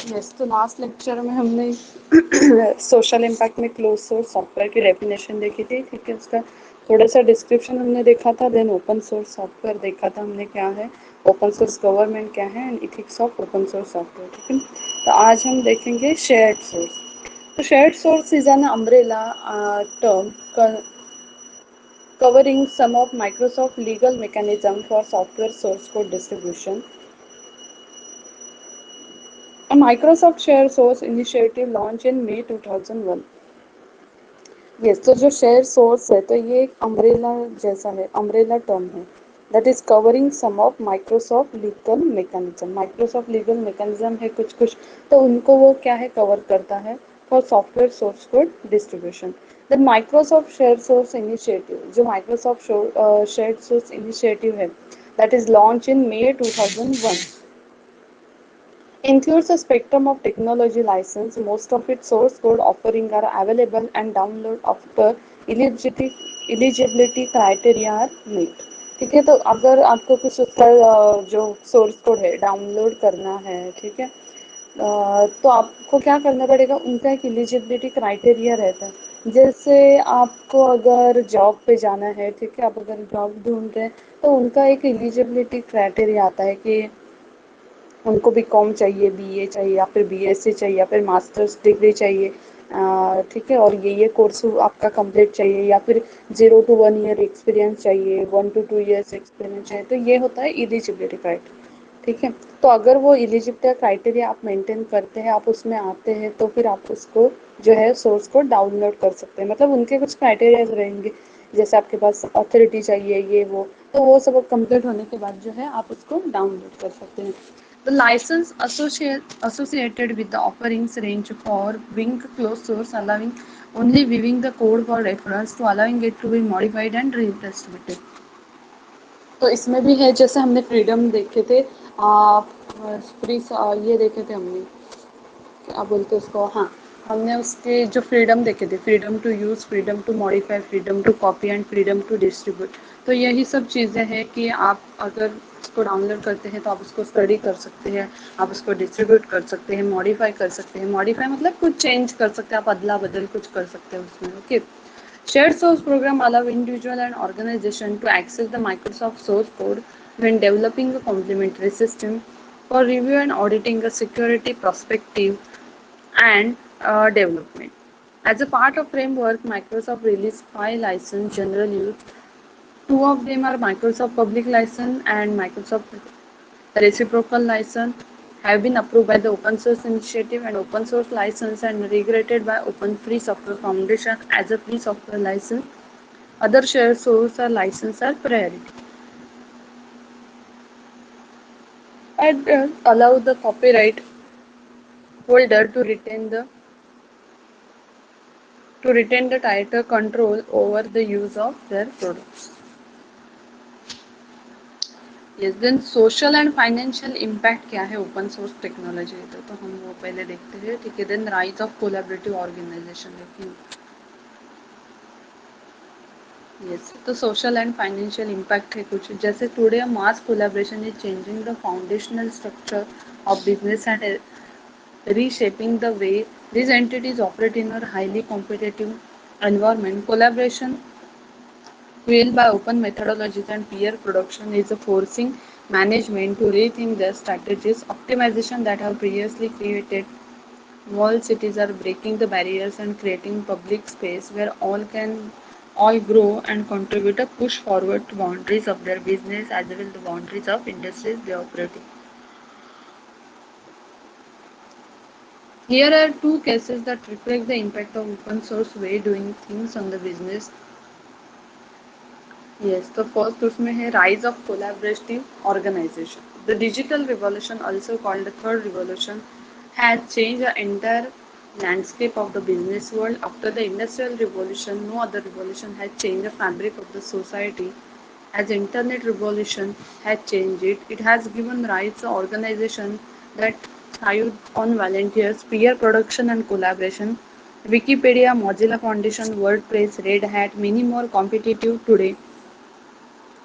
Yes, तो last lecture में हमने सोशल इम्पैक्ट में क्लोज सोर्स सॉफ्टवेयर की डेफिनेशन देखी थी, ठीक है। उसका थोड़ा सा डिस्क्रिप्शन हमने देखा था, देन ओपन सोर्स सॉफ्टवेयर देखा था हमने क्या है, ओपन सोर्स गवर्नमेंट क्या है, and ethics of open source software, ठीक है। तो आज हम देखेंगे शेयर्ड सोर्स। तो shared source is an umbrella term covering some of Microsoft legal mechanism for software source code distribution. A Microsoft Share Source initiative launched in May 2001. Yes, तो जो share source है तो ये एक अम्ब्रेला जैसा है, umbrella term है that is covering some of Microsoft legal mechanism. Microsoft legal mechanism है कुछ कुछ, तो उनको वो क्या है, कवर करता है for software source code distribution. The Microsoft share source initiative, जो माइक्रोसॉफ्ट शेयर सोर्स इनिशिएटिव है that is launch in may 2001, includes a spectrum of technology license. Most of its source code offering are available and download after eligibility criteria are met. ठीक है, तो अगर आपको कुछ उसका जो सोर्स कोड है डाउनलोड करना है, ठीक है, तो आपको क्या करना पड़ेगा, उनका एक एलिजिबिलिटी क्राइटेरिया रहता है। जैसे आपको अगर जॉब पे जाना है, ठीक है, आप अगर जॉब ढूंढ रहे हैं तो उनका एक एलिजिबिलिटी क्राइटेरिया आता है कि उनको बीकॉम चाहिए, बीए चाहिए, या फिर बीएससी चाहिए, या फिर मास्टर्स डिग्री चाहिए, ठीक है, और ये कोर्स आपका कंप्लीट चाहिए, या फिर 0 to 1 year एक्सपीरियंस चाहिए, 1 to 2 years एक्सपीरियंस चाहिए। तो ये होता है एलिजिबिलिटी क्राइटेरिया, ठीक है। तो अगर वो एलिजिबिलिटी क्राइटेरिया आप मेंटेन करते हैं, आप उसमें आते हैं, तो फिर आप उसको जो है सोर्स को डाउनलोड कर सकते हैं। मतलब उनके कुछ क्राइटेरियाज रहेंगे, जैसे आपके पास अथॉरिटी चाहिए, ये वो, तो वो सब कंप्लीट होने के बाद जो है आप उसको डाउनलोड कर सकते हैं। The license associated with the offerings range for Wing closed source, allowing only viewing the code for reference to allowing it to be modified and redistributed. तो इसमें भी है, जैसे हमने फ्रीडम देखे थे, फ्री ये देखे थे हमने, क्या बोलते हैं उसको, हाँ, हमने उसके जो फ्रीडम देखे थे, freedom to use, freedom to modify, freedom to copy and freedom to distribute. तो यही सब चीज़ें हैं कि आप अगर उसको डाउनलोड करते हैं तो आप उसको स्टडी कर सकते हैं, आप उसको डिस्ट्रीब्यूट कर सकते हैं, मॉडिफाई कर सकते हैं। मॉडिफाई मतलब कुछ चेंज कर सकते हैं, आप अदला बदल कुछ कर सकते हैं उसमें, okay. Shared source program allow individual and organization to access the Microsoft source code when developing a complementary system for review and auditing a security perspective and development. As a part of framework, Microsoft released 5 license general use. Two of them are Microsoft Public License and Microsoft Reciprocal License, have been approved by the Open Source Initiative and Open Source License and regulated by Open Free Software Foundation as a free software license. Other shared source or license are priority. And allow the copyright holder to retain the title control over the use of their products. Yes, then social and financial impact क्या है open source technology तो हम वो पहले देखते हैं, ठीक है। Then rise of collaborative organization देखेंगे। यस, तो सोशल एंड फाइनेंशियल इम्पैक्ट है कुछ, जैसे today mass collaboration is changing the foundational structure of business and reshaping the way these entities operate in a highly competitive environment. Collaboration fueled by open methodologies and peer production is forcing management to rethink their strategies. Optimization that have previously created walled cities are breaking the barriers and creating public space where all grow and contribute to push forward to boundaries of their business as well as the boundaries of industries they operate in. Here are two cases that reflect the impact of open source way doing things on the business. Yes, the first उसमें है rise of collaborative organization. The digital revolution, also called the third revolution, has changed the entire landscape of the business world. After the industrial revolution, no other revolution has changed the fabric of the society As internet revolution has changed it, it has given rise to organizations that thrive on volunteers, peer production and collaboration. Wikipedia, Mozilla Foundation, WordPress, Red Hat, many more competitive today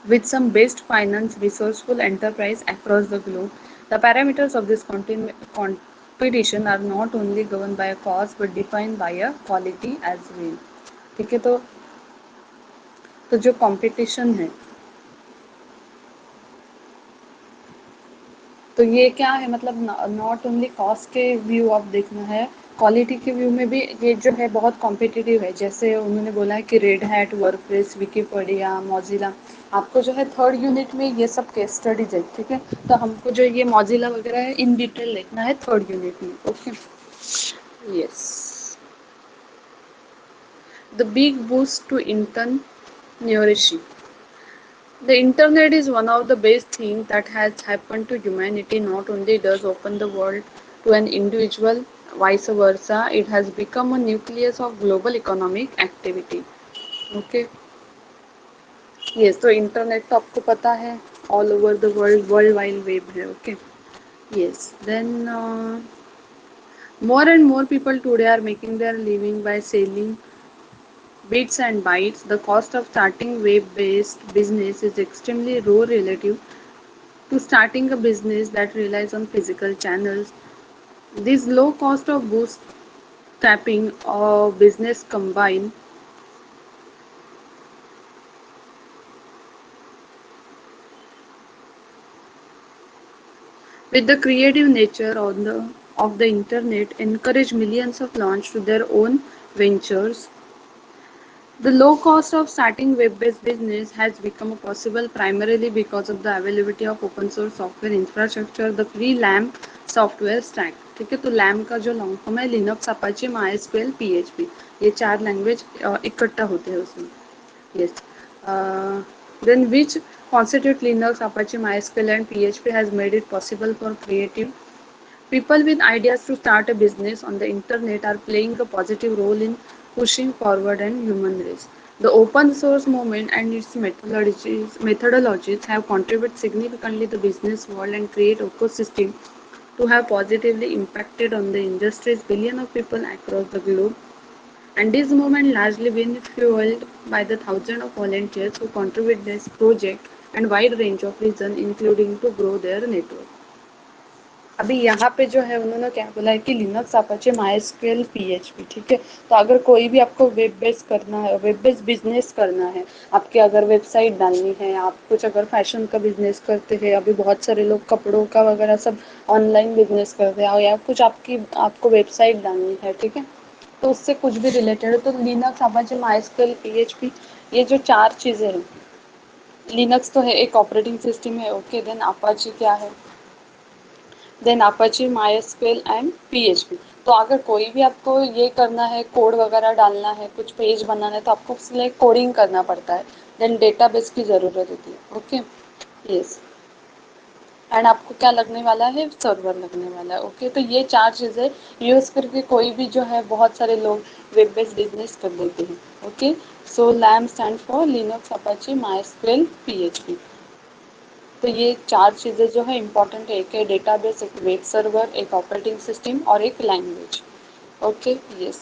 with some best finance resourceful enterprise across the globe. The parameters of this competition are not only governed by a cost but defined by a quality as well. ठीक है तो जो competition है तो ये क्या है मतलब नॉट ओनली कॉस्ट के व्यू ऑफ देखना है, क्वालिटी के व्यू में भी ये जो है बहुत कॉम्पिटिटिव है। जैसे उन्होंने बोला है कि red hat, workplace, Wikipedia, Mozilla, आपको जो है थर्ड यूनिट में ये सब केस स्टडीज है, ठीक है। तो हमको जो ये मोजिला वगैरह है इन डिटेल देखना है थर्ड यूनिट में, okay. Yes, the big boost to entrepreneurship. The internet is one of the best things that has happened to humanity. Not only does open the world to an individual, vice versa, it has become a nucleus of global economic activity. Okay. Yes, तो internet तो आपको पता है all over the world, world wide web है, okay. Yes, then more and more people today are making their living by selling bits and bytes. The cost of starting web-based business is extremely low relative to starting a business that relies on physical channels. This low cost of bootstrapping a business combined with the creative nature of the internet encourage millions of launch to their own ventures. The low cost of starting web-based business has become possible primarily because of the availability of open source software infrastructure, the free LAMP software stack. ठीक है, तो LAMP का जो long form है Linux, Apache, MySQL, PHP, ये चार language इकट्ठा होते हैं उसमें। Yes. Then which constitute Linux, Apache, MySQL and PHP has made it possible for creative people with ideas to start a business on the internet are playing a positive role in pushing forward an human race. The open source movement and its methodologies have contributed significantly to the business world and create ecosystem to have positively impacted on the industries billions of people across the globe, and this movement largely been fueled by the thousands of volunteers who contribute this project and wide range of reasons including to grow their network. अभी यहाँ पे जो है उन्होंने क्या बोला है कि लिनक्स, अपाचे, माइस्क्वेल, पीएचपी, ठीक है। तो अगर कोई भी आपको वेब बेस्ड करना है, वेब बेस्ड बिजनेस करना है, आपके अगर वेबसाइट डालनी है, आप कुछ अगर फैशन का बिजनेस करते हैं, अभी बहुत सारे लोग कपड़ों का वगैरह सब ऑनलाइन बिजनेस करते हैं, या कुछ आपको वेबसाइट डालनी है, ठीक है, तो उससे कुछ भी रिलेटेड है तो लिनक्स, अपाचे, माइस्क्वेल, पीएचपी, ये जो चार चीज़ें हैं। लिनक्स तो है एक ऑपरेटिंग सिस्टम है, ओके। देन अपाचे क्या है, देन अपाचे, माइस्क्वेल एंड पीएचपी। तो अगर कोई भी आपको ये करना है, कोड वगैरह डालना है, कुछ पेज बनाना है, तो आपको उसके लिए कोडिंग करना पड़ता है। देन डेटाबेस की ज़रूरत होती है, ओके। यस, एंड आपको क्या लगने वाला है, सर्वर लगने वाला है, ओके। तो ये चार चीज़ें यूज़ करके कोई भी जो है बहुत सारे लोग वेब बेस्ड बिजनेस कर लेते हैं, okay. So LAMP stand for Linux, Apache, MySQL, PHP. तो ये चार चीज़ें जो है इम्पॉर्टेंट है, एक है डेटाबेस, एक वेब सर्वर, एक ऑपरेटिंग सिस्टम और एक language, okay. Yes,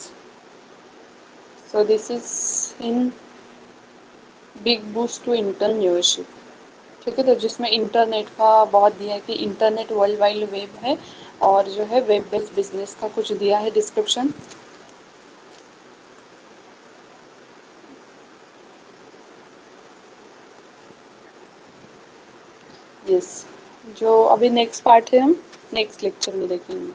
so this is in big boost to entrepreneurship, ठीक है। तो जिसमें इंटरनेट का बहुत दिया है कि इंटरनेट वर्ल्ड वाइड वेब है, और जो है वेब बेस्ड बिजनेस का कुछ दिया है डिस्क्रिप्शन। यस, जो अभी नेक्स्ट पार्ट है हम नेक्स्ट लेक्चर में देखेंगे।